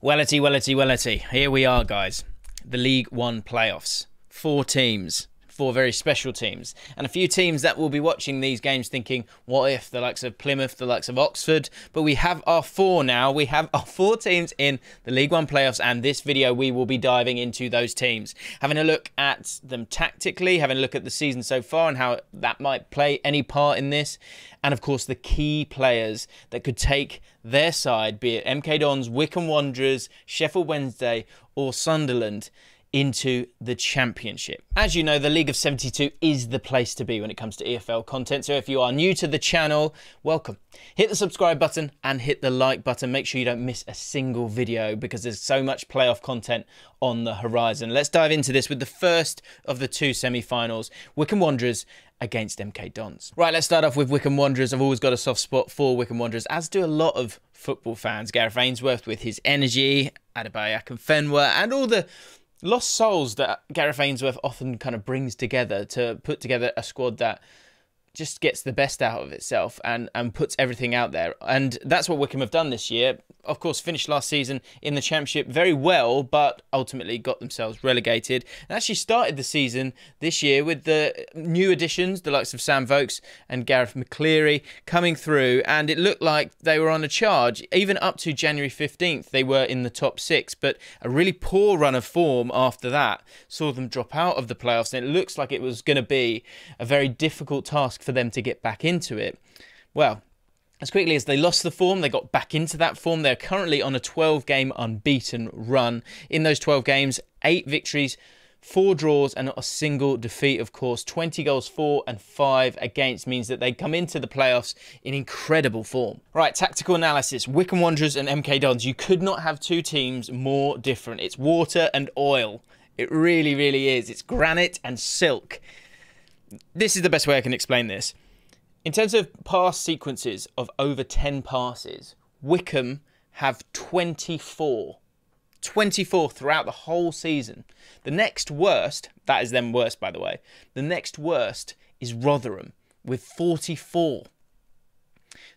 Wellity. Here we are, guys. The League One playoffs. 4 teams. 4 very special teams. And a few teams that will be watching these games thinking, what if? The likes of Plymouth, the likes of Oxford. But we have our 4 now. We have our 4 teams in the League One playoffs. And this video, we will be diving into those teams. Having a look at them tactically. Having a look at the season so far and how that might play any part in this. And of course, the key players that could take their side, be it MK Dons, Wycombe Wanderers, Sheffield Wednesday or Sunderland, into the Championship. As you know, the League of 72 is the place to be when it comes to EFL content. So if you are new to the channel, welcome. Hit the subscribe button and hit the like button. Make sure you don't miss a single video because there's so much playoff content on the horizon. Let's dive into this with the first of the 2 semi-finals, Wycombe Wanderers against MK Dons. Right, let's start off with Wycombe Wanderers. I've always got a soft spot for Wycombe Wanderers, as do a lot of football fans. Gareth Ainsworth with his energy, Adebayo Akinfenwa, and all the lost souls that Gareth Ainsworth often kind of brings together to put together a squad that just gets the best out of itself and puts everything out there. And that's what Wycombe have done this year. Of course, finished last season in the Championship very well, but ultimately got themselves relegated. And actually started the season this year with the new additions, the likes of Sam Vokes and Gareth McCleary coming through. And it looked like they were on a charge. Even up to January 15th, they were in the top 6. But a really poor run of form after that saw them drop out of the playoffs. And it looks like it was going to be a very difficult task for them to get back into it. Well, as quickly as they lost the form, they got back into that form. They're currently on a 12-game unbeaten run. In those 12 games, 8 victories, 4 draws and not a single defeat, of course. 20 goals for and 5 against means that they come into the playoffs in incredible form. Right, tactical analysis. Wycombe Wanderers and MK Dons. You could not have 2 teams more different. It's water and oil. It really, really is. It's granite and silk. This is the best way I can explain this. In terms of pass sequences of over 10 passes, Wycombe have 24. 24 throughout the whole season. The next worst, that is them worst by the way, the next worst is Rotherham with 44.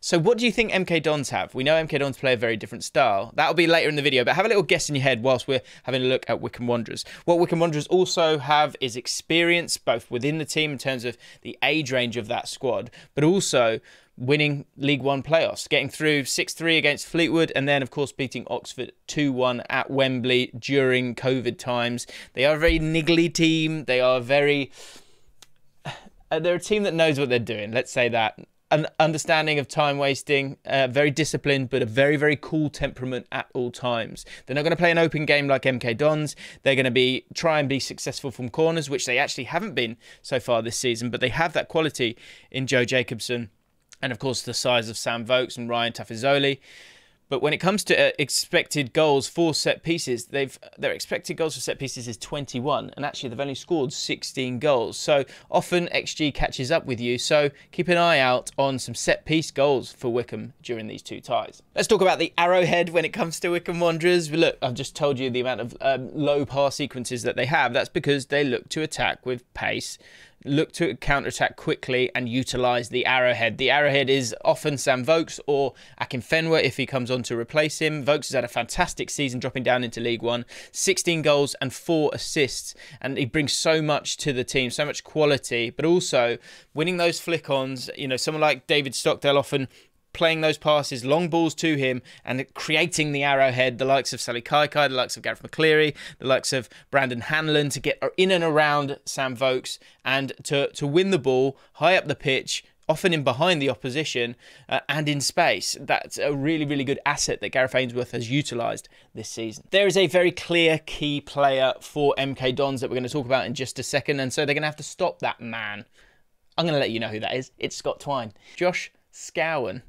So what do you think MK Dons have? We know MK Dons play a very different style. That'll be later in the video, but have a little guess in your head whilst we're having a look at Wycombe Wanderers. What Wycombe Wanderers also have is experience, both within the team in terms of the age range of that squad, but also winning League One playoffs, getting through 6-3 against Fleetwood, and then, of course, beating Oxford 2-1 at Wembley during COVID times. They are a very niggly team. They are they're a team that knows what they're doing, let's say that. An understanding of time wasting, very disciplined, but a very, very cool temperament at all times. They're not going to play an open game like MK Dons. They're going to try and be successful from corners, which they actually haven't been so far this season, but they have that quality in Joe Jacobson and, of course, the size of Sam Vokes and Ryan Tafazoli. But when it comes to expected goals for set pieces, their expected goals for set pieces is 21, and actually they've only scored 16 goals. So often XG catches up with you. So keep an eye out on some set piece goals for Wycombe during these 2 ties. Let's talk about the arrowhead when it comes to Wycombe Wanderers. Look, I've just told you the amount of low pass sequences that they have. That's because they look to attack with pace, look to counter-attack quickly and utilise the arrowhead. The arrowhead is often Sam Vokes or Akinfenwa if he comes on to replace him. Vokes has had a fantastic season dropping down into League One. 16 goals and 4 assists. And he brings so much to the team, so much quality, but also winning those flick-ons. You know, someone like David Stockdale often playing those passes, long balls to him and creating the arrowhead, the likes of Sally Kaikai, the likes of Gareth McCleary, the likes of Brandon Hanlon to get in and around Sam Vokes and to win the ball high up the pitch, often in behind the opposition and in space. That's a really, really good asset that Gareth Ainsworth has utilised this season. There is a very clear key player for MK Dons that we're going to talk about in just a second, and so they're going to have to stop that man. I'm going to let you know who that is. It's Scott Twine. Josh Scowen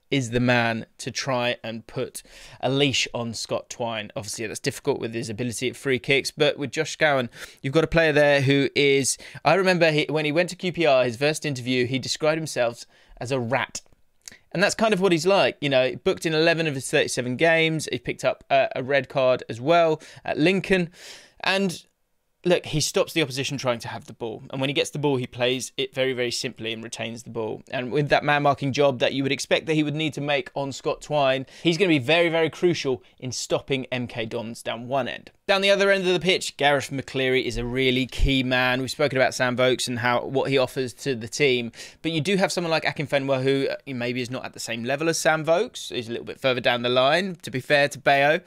is the man to try and put a leash on Scott Twine. Obviously, that's difficult with his ability at free kicks, but with Josh Scowen, you've got a player there who is... I remember when he went to QPR, his first interview, he described himself as a rat. And that's kind of what he's like. You know, booked in 11 of his 37 games. He picked up a red card as well at Lincoln. And look, he stops the opposition trying to have the ball. And when he gets the ball, he plays it very, very simply and retains the ball. And with that man-marking job that you would expect that he would need to make on Scott Twine, he's going to be very, very crucial in stopping MK Dons down one end. Down the other end of the pitch, Gareth McCleary is a really key man. We've spoken about Sam Vokes and what he offers to the team. But you do have someone like Akinfenwa who maybe is not at the same level as Sam Vokes. He's a little bit further down the line, to be fair to Bayo.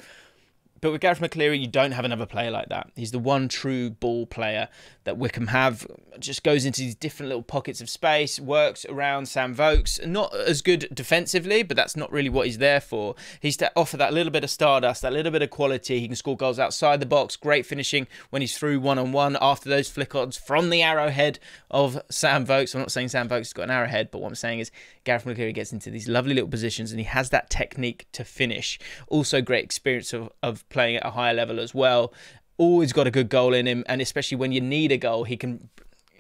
But with Gareth McCleary, you don't have another player like that. He's the one true ball player that Wycombe have. Just goes into these different little pockets of space, works around Sam Vokes. Not as good defensively, but that's not really what he's there for. He's to offer that little bit of stardust, that little bit of quality. He can score goals outside the box. Great finishing when he's through one-on-one after those flick-ons from the arrowhead of Sam Vokes. I'm not saying Sam Vokes has got an arrowhead, but what I'm saying is Gareth McCleary gets into these lovely little positions and he has that technique to finish. Also great experience of playing at a higher level as well. Always got a good goal in him, and especially when you need a goal, he can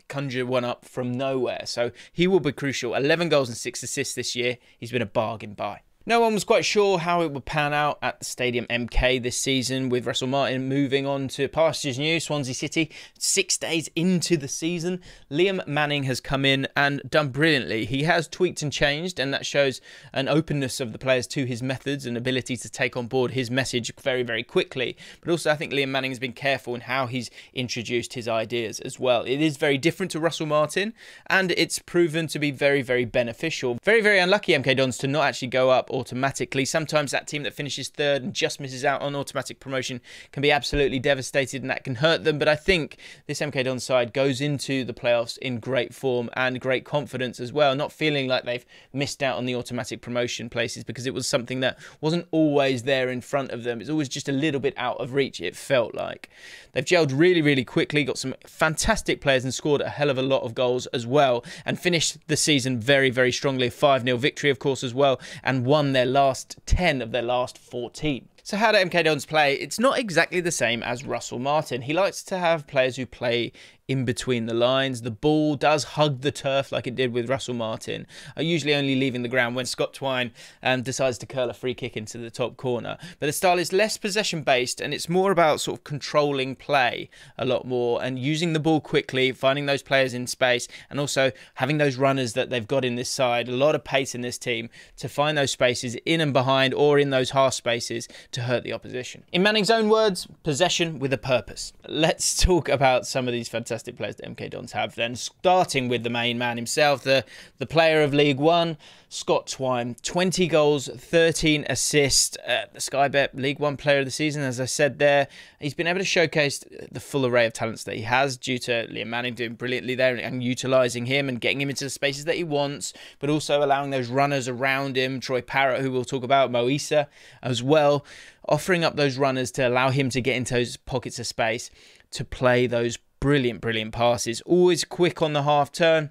conjure one up from nowhere. So he will be crucial. 11 goals and 6 assists this year. He's been a bargain buy. No one was quite sure how it would pan out at the Stadium MK this season, with Russell Martin moving on to pastures new, Swansea City. 6 days into the season, Liam Manning has come in and done brilliantly. He has tweaked and changed, and that shows an openness of the players to his methods and ability to take on board his message very, very quickly. But also I think Liam Manning has been careful in how he's introduced his ideas as well. It is very different to Russell Martin, and it's proven to be very, very beneficial. Very, very unlucky MK Dons to not actually go up automatically. Sometimes that team that finishes third and just misses out on automatic promotion can be absolutely devastated, and that can hurt them. But I think this MK Dons side goes into the playoffs in great form and great confidence as well, not feeling like they've missed out on the automatic promotion places, because it was something that wasn't always there in front of them. It's always just a little bit out of reach, it felt like. They've gelled really, really quickly, got some fantastic players and scored a hell of a lot of goals as well, and finished the season very, very strongly. 5-0 victory, of course, as well, and won their last 10 of their last 14. So how do MK Dons play? It's not exactly the same as Russell Martin. He likes to have players who play in between the lines. The ball does hug the turf like it did with Russell Martin, usually only leaving the ground when Scott Twine decides to curl a free kick into the top corner. But the style is less possession based, and it's more about sort of controlling play a lot more and using the ball quickly, finding those players in space, and also having those runners that they've got in this side. A lot of pace in this team to find those spaces in and behind, or in those half spaces, to hurt the opposition. In Manning's own words, possession with a purpose. Let's talk about some of these fantastic players that MK Dons have then, starting with the main man himself, the player of League One, Scott Twine. 20 goals, 13 assists, the Sky Bet League One player of the season, as I said there. He's been able to showcase the full array of talents that he has due to Liam Manning doing brilliantly there and utilising him and getting him into the spaces that he wants, but also allowing those runners around him, Troy Parrott, who we'll talk about, Mo Issa as well, offering up those runners to allow him to get into those pockets of space to play those brilliant, brilliant passes. Always quick on the half turn.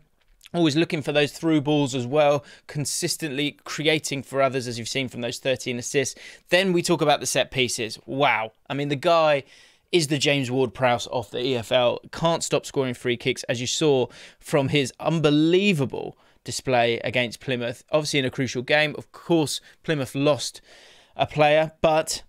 Always looking for those through balls as well, consistently creating for others, as you've seen from those 13 assists. Then we talk about the set pieces. Wow. I mean, the guy is the James Ward-Prowse of the EFL. Can't stop scoring free kicks, as you saw from his unbelievable display against Plymouth. Obviously in a crucial game. Of course, Plymouth lost a player, but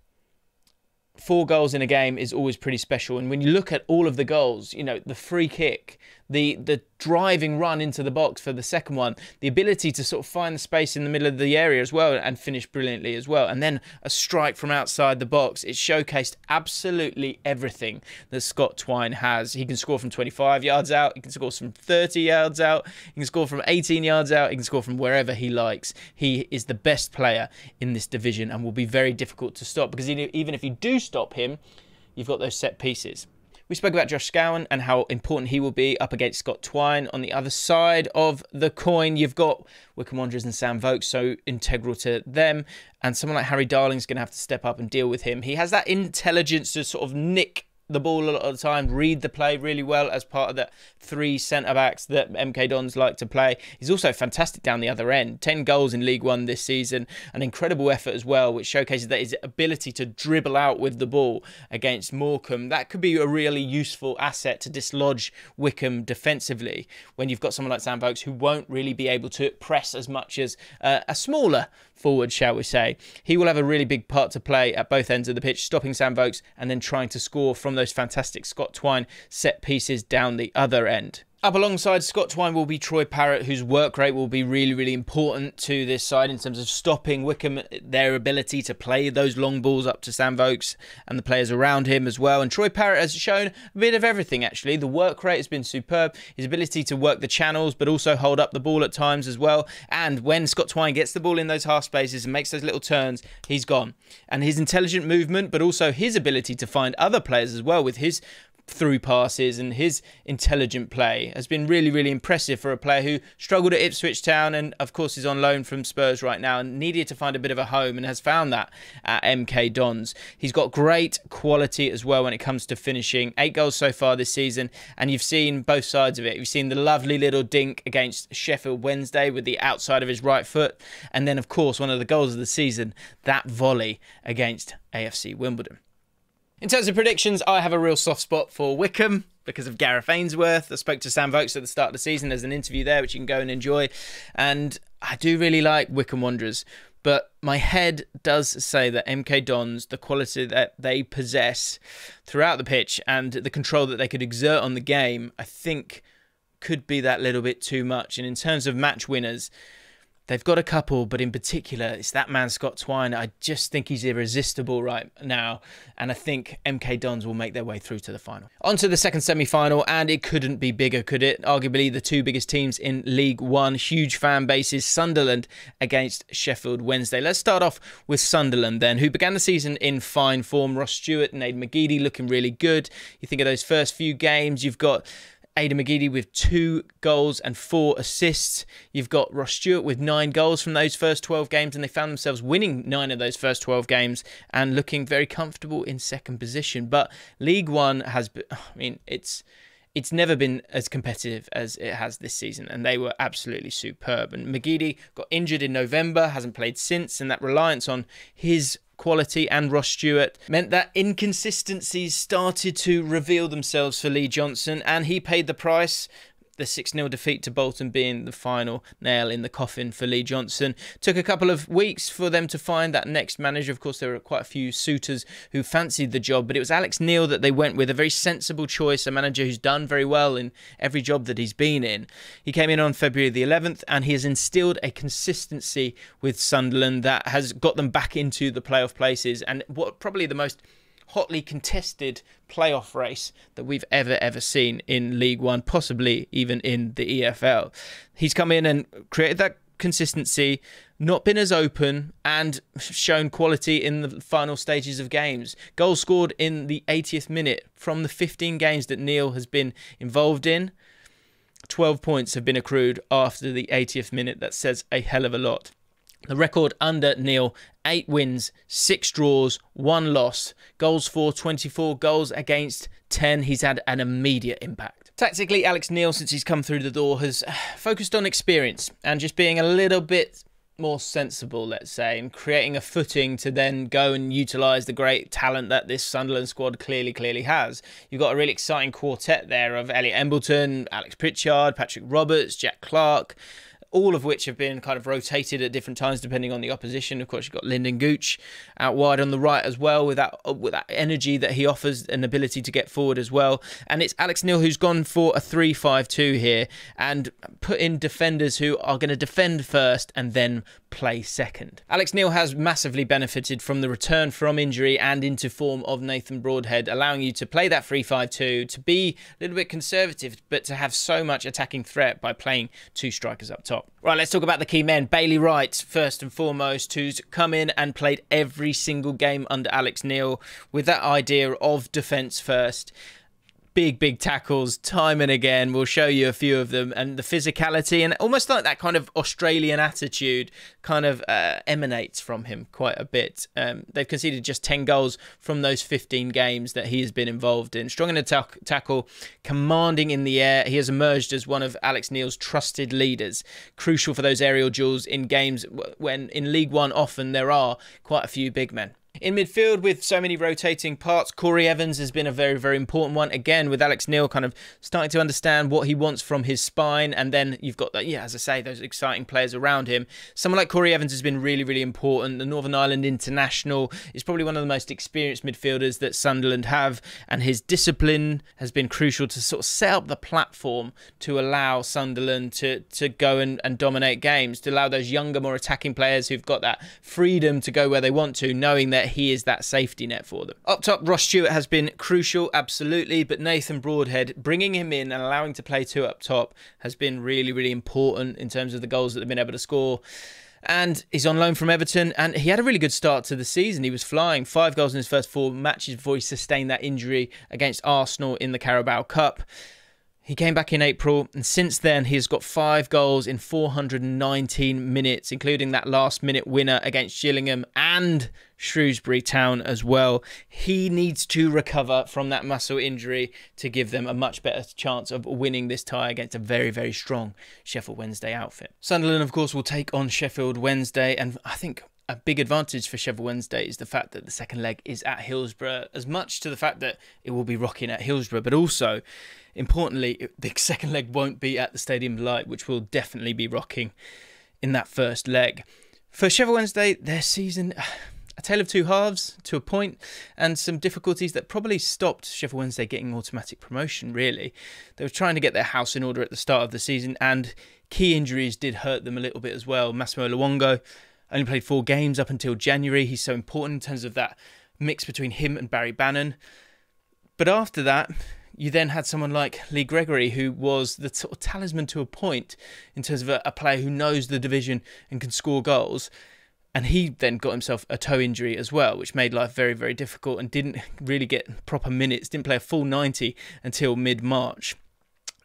4 goals in a game is always pretty special. And when you look at all of the goals, you know, the free kick, the driving run into the box for the second one, the ability to sort of find the space in the middle of the area as well and finish brilliantly as well, and then a strike from outside the box. It showcased absolutely everything that Scott Twine has. He can score from 25 yards out, he can score from 30 yards out, he can score from 18 yards out, he can score from wherever he likes. He is the best player in this division and will be very difficult to stop, because even if you do stop him, you've got those set pieces. We spoke about Josh Scowen and how important he will be up against Scott Twine. On the other side of the coin, you've got Wycombe Wanderers and Sam Vokes, so integral to them. And someone like Harry Darling's going to have to step up and deal with him. He has that intelligence to sort of nick the ball a lot of the time, read the play really well as part of the 3 centre-backs that MK Dons like to play. He's also fantastic down the other end. 10 goals in League One this season. An incredible effort as well, which showcases that his ability to dribble out with the ball against Morecambe. That could be a really useful asset to dislodge Wycombe defensively when you've got someone like Sam Vokes who won't really be able to press as much as a smaller forward, shall we say. He will have a really big part to play at both ends of the pitch, stopping Sam Vokes and then trying to score from those fantastic Scott Twine set pieces down the other end. Up alongside Scott Twine will be Troy Parrott, whose work rate will be really, really important to this side in terms of stopping Wycombe, their ability to play those long balls up to Sam Vokes and the players around him as well. And Troy Parrott has shown a bit of everything, actually. The work rate has been superb, his ability to work the channels, but also hold up the ball at times as well. And when Scott Twine gets the ball in those half spaces and makes those little turns, he's gone. And his intelligent movement, but also his ability to find other players as well with his through passes and his intelligent play has been really, really impressive for a player who struggled at Ipswich Town and of course is on loan from Spurs right now and needed to find a bit of a home and has found that at MK Dons. He's got great quality as well when it comes to finishing. 8 goals so far this season, and you've seen both sides of it. You've seen the lovely little dink against Sheffield Wednesday with the outside of his right foot, and then of course one of the goals of the season, that volley against AFC Wimbledon. In terms of predictions, I have a real soft spot for Wycombe because of Gareth Ainsworth. I spoke to Sam Vokes at the start of the season. There's an interview there which you can go and enjoy. And I do really like Wycombe Wanderers. But my head does say that MK Dons, the quality that they possess throughout the pitch and the control that they could exert on the game, I think could be that little bit too much. And in terms of match winners, they've got a couple, but in particular, it's that man, Scott Twine. I just think he's irresistible right now. And I think MK Dons will make their way through to the final. On to the second semi-final, and it couldn't be bigger, could it? Arguably the two biggest teams in League One. Huge fan bases. Sunderland against Sheffield Wednesday. Let's start off with Sunderland then, who began the season in fine form. Ross Stewart and Aidan McGeady looking really good. You think of those first few games, you've got Aidan McGeady with 2 goals and 4 assists. You've got Ross Stewart with 9 goals from those first 12 games, and they found themselves winning 9 of those first 12 games and looking very comfortable in second position. But League One has, it's never been as competitive as it has this season, and they were absolutely superb. And McGeady got injured in November, hasn't played since, and that reliance on his quality and Ross Stewart meant that inconsistencies started to reveal themselves for Lee Johnson, and he paid the price. The 6-0 defeat to Bolton being the final nail in the coffin for Lee Johnson. Took a couple of weeks for them to find that next manager. Of course, there were quite a few suitors who fancied the job, but it was Alex Neil that they went with, a very sensible choice, a manager who's done very well in every job that he's been in. He came in on February the 11th, and he has instilled a consistency with Sunderland that has got them back into the playoff places, and what probably the most hotly contested playoff race that we've ever seen in League One, possibly even in the EFL. He's come in and created that consistency, not been as open, and shown quality in the final stages of games. Goal scored in the 80th minute from the 15 games that Neil has been involved in. 12 points have been accrued after the 80th minute. That says a hell of a lot. The record under Neil, 8 wins, 6 draws, 1 loss. Goals for 24, goals against 10. He's had an immediate impact. Tactically, Alex Neil, since he's come through the door, has focused on experience and just being a little bit more sensible, let's say, and creating a footing to then go and utilise the great talent that this Sunderland squad clearly has. You've got a really exciting quartet there of Elliot Embleton, Alex Pritchard, Patrick Roberts, Jack Clark, all of which have been kind of rotated at different times depending on the opposition. Of course, you've got Lyndon Gooch out wide on the right as well with that energy that he offers, an ability to get forward as well. And it's Alex Neil who's gone for a 3-5-2 here and put in defenders who are going to defend first and then play second. Alex Neil has massively benefited from the return from injury and into form of Nathan Broadhead, allowing you to play that 3-5-2, to be a little bit conservative, but to have so much attacking threat by playing 2 strikers up top. Right, let's talk about the key men. Bailey Wright, first and foremost, who's come in and played every single game under Alex Neil with that idea of defence first. Big tackles, time and again. We'll show you a few of them. And the physicality and almost like that kind of Australian attitude kind of emanates from him quite a bit. They've conceded just 10 goals from those 15 games that he has been involved in. Strong in the tackle, commanding in the air. He has emerged as one of Alex Neil's trusted leaders. Crucial for those aerial duels in games when in League One often there are quite a few big men. In midfield, with so many rotating parts, Corey Evans has been a very, very important one. Again, with Alex Neil kind of starting to understand what he wants from his spine. And then you've got, that, yeah, as I say, those exciting players around him. Someone like Corey Evans has been really, really important. The Northern Ireland international is probably one of the most experienced midfielders that Sunderland have. And his discipline has been crucial to sort of set up the platform to allow Sunderland to go and dominate games, to allow those younger, more attacking players who've got that freedom to go where they want to, knowing that he is that safety net for them. Up top, Ross Stewart has been crucial, absolutely, but Nathan Broadhead, bringing him in and allowing to play two up top has been really, really important in terms of the goals that they've been able to score. And he's on loan from Everton, and he had a really good start to the season. He was flying, 5 goals in his first 4 matches before he sustained that injury against Arsenal in the Carabao Cup. He came back in April, and since then he's got 5 goals in 419 minutes, including that last-minute winner against Gillingham and Shrewsbury Town as well. He needs to recover from that muscle injury to give them a much better chance of winning this tie against a very, very strong Sheffield Wednesday outfit. Sunderland, of course, will take on Sheffield Wednesday, and I think a big advantage for Sheffield Wednesday is the fact that the second leg is at Hillsborough, as much to the fact that it will be rocking at Hillsborough, but also, importantly, the second leg won't be at the Stadium of Light, which will definitely be rocking in that first leg. For Sheffield Wednesday, their season, a tale of two halves to a point, and some difficulties that probably stopped Sheffield Wednesday getting automatic promotion, really. They were trying to get their house in order at the start of the season, and key injuries did hurt them a little bit as well. Massimo Luongo only played 4 games up until January. He's so important in terms of that mix between him and Barry Bannon. But after that, you then had someone like Lee Gregory, who was the sort of talisman to a point in terms of a player who knows the division and can score goals. And he then got himself a toe injury as well, which made life very, very difficult and didn't really get proper minutes, didn't play a full 90 until mid-March.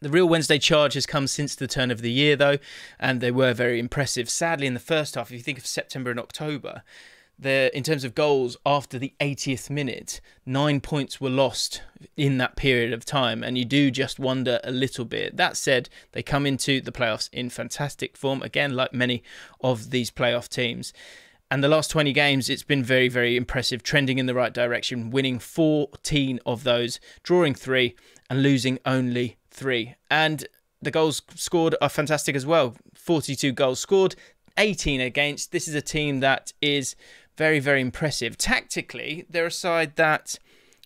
The real Wednesday charge has come since the turn of the year, though, and they were very impressive. Sadly, in the first half, if you think of September and October, in terms of goals after the 80th minute, 9 points were lost in that period of time, and you do just wonder a little bit. That said, they come into the playoffs in fantastic form, again, like many of these playoff teams. And the last 20 games, it's been very, very impressive, trending in the right direction, winning 14 of those, drawing 3 and losing only 3. And the goals scored are fantastic as well. 42 goals scored, 18 against. This is a team that is very, very impressive. Tactically, they're a side that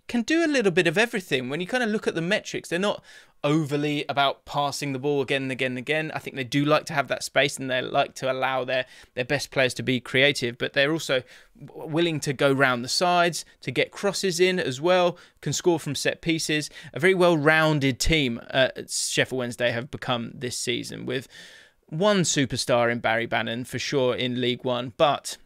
can do a little bit of everything. When you kind of look at the metrics, they're not overly about passing the ball again and again and again. I think they do like to have that space, and they like to allow their best players to be creative, but they're also willing to go round the sides, to get crosses in as well, can score from set pieces. A very well-rounded team Sheffield Wednesday have become this season, with one superstar in Barry Bannon for sure in League One, but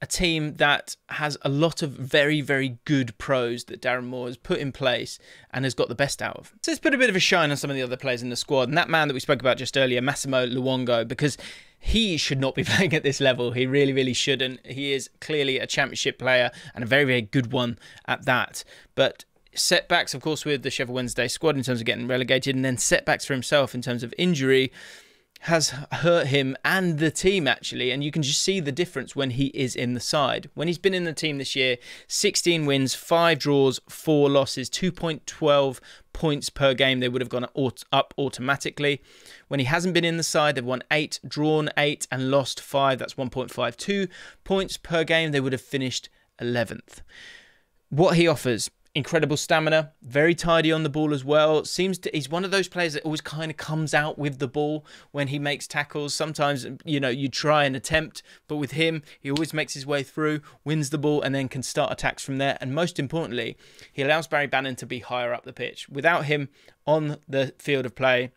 a team that has a lot of very, very good pros that Darren Moore has put in place and has got the best out of. So let's put a bit of a shine on some of the other players in the squad. And that man that we spoke about just earlier, Massimo Luongo, because he should not be playing at this level. He really, really shouldn't. He is clearly a championship player and a very, very good one at that. But setbacks, of course, with the Sheffield Wednesday squad in terms of getting relegated, and then setbacks for himself in terms of injury, has hurt him and the team, actually, and you can just see the difference when he is in the side. When he's been in the team this year, 16 wins, 5 draws, 4 losses, 2.12 points per game. They would have gone up automatically. When he hasn't been in the side, they've won 8, drawn 8, and lost 5. That's 1.52 points per game. They would have finished 11th. What he offers: incredible stamina, very tidy on the ball as well. He's one of those players that always kind of comes out with the ball when he makes tackles. Sometimes, you try and attempt, but with him, he always makes his way through, wins the ball, and then can start attacks from there. And most importantly, he allows Barry Bannon to be higher up the pitch. Without him on the field of play,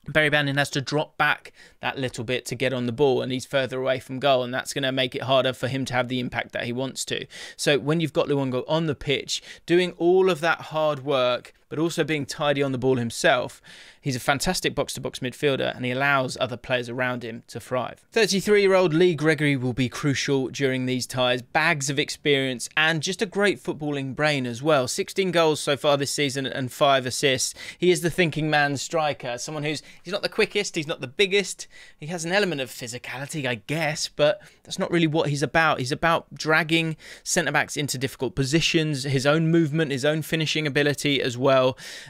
Barry Bannon has to drop back that little bit to get on the ball, and he's further away from goal, and that's going to make it harder for him to have the impact that he wants to. So when you've got Luongo on the pitch doing all of that hard work, but also being tidy on the ball himself. He's a fantastic box-to-box midfielder, and he allows other players around him to thrive. 33-year-old Lee Gregory will be crucial during these ties. Bags of experience and just a great footballing brain as well. 16 goals so far this season and 5 assists. He is the thinking man striker, someone he's not the quickest, he's not the biggest. He has an element of physicality, I guess, but that's not really what he's about. He's about dragging centre-backs into difficult positions, his own movement, his own finishing ability as well.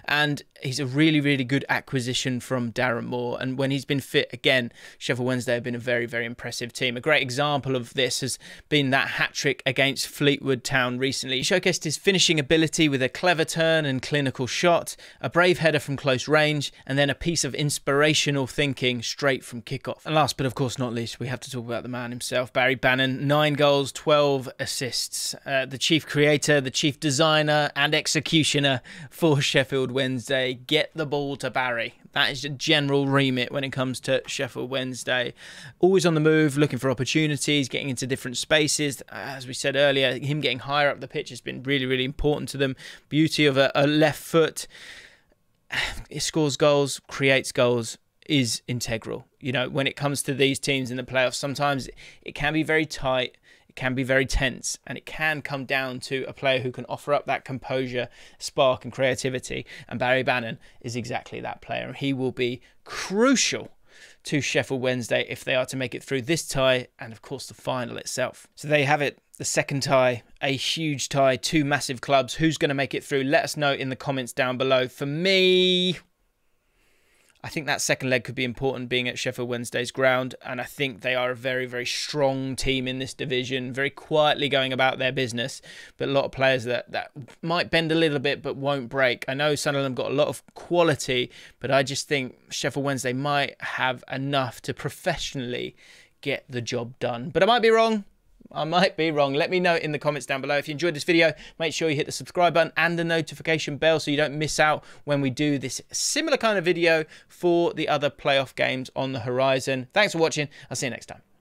And he's a really, really good acquisition from Darren Moore. And when he's been fit, again, Sheffield Wednesday have been a very, very impressive team. A great example of this has been that hat-trick against Fleetwood Town recently. He showcased his finishing ability with a clever turn and clinical shot, a brave header from close range, and then a piece of inspirational thinking straight from kickoff. And last but of course not least, we have to talk about the man himself, Barry Bannon. 9 goals, 12 assists. The chief creator, the chief designer and executioner for Sheffield Wednesday. Get the ball to Barry. That is the general remit when it comes to Sheffield Wednesday. Always on the move, looking for opportunities, getting into different spaces. As we said earlier, him getting higher up the pitch has been really, really important to them. Beauty of a left foot. He scores goals, creates goals, is integral. You know, when it comes to these teams in the playoffs, sometimes it can be very tight. Can be very tense, and it can come down to a player who can offer up that composure, spark and creativity, and Barry Bannon is exactly that player, and he will be crucial to Sheffield Wednesday if they are to make it through this tie and of course the final itself. So there you have it, the second tie, a huge tie, 2 massive clubs. Who's going to make it through? Let us know in the comments down below. For me, I think that second leg could be important, being at Sheffield Wednesday's ground, and I think they are a very, very strong team in this division, very quietly going about their business, but a lot of players that might bend a little bit but won't break. I know Sunderland got a lot of quality, but I just think Sheffield Wednesday might have enough to professionally get the job done. But I might be wrong. I might be wrong. Let me know in the comments down below. If you enjoyed this video, make sure you hit the subscribe button and the notification bell so you don't miss out when we do this similar kind of video for the other playoff games on the horizon. Thanks for watching. I'll see you next time.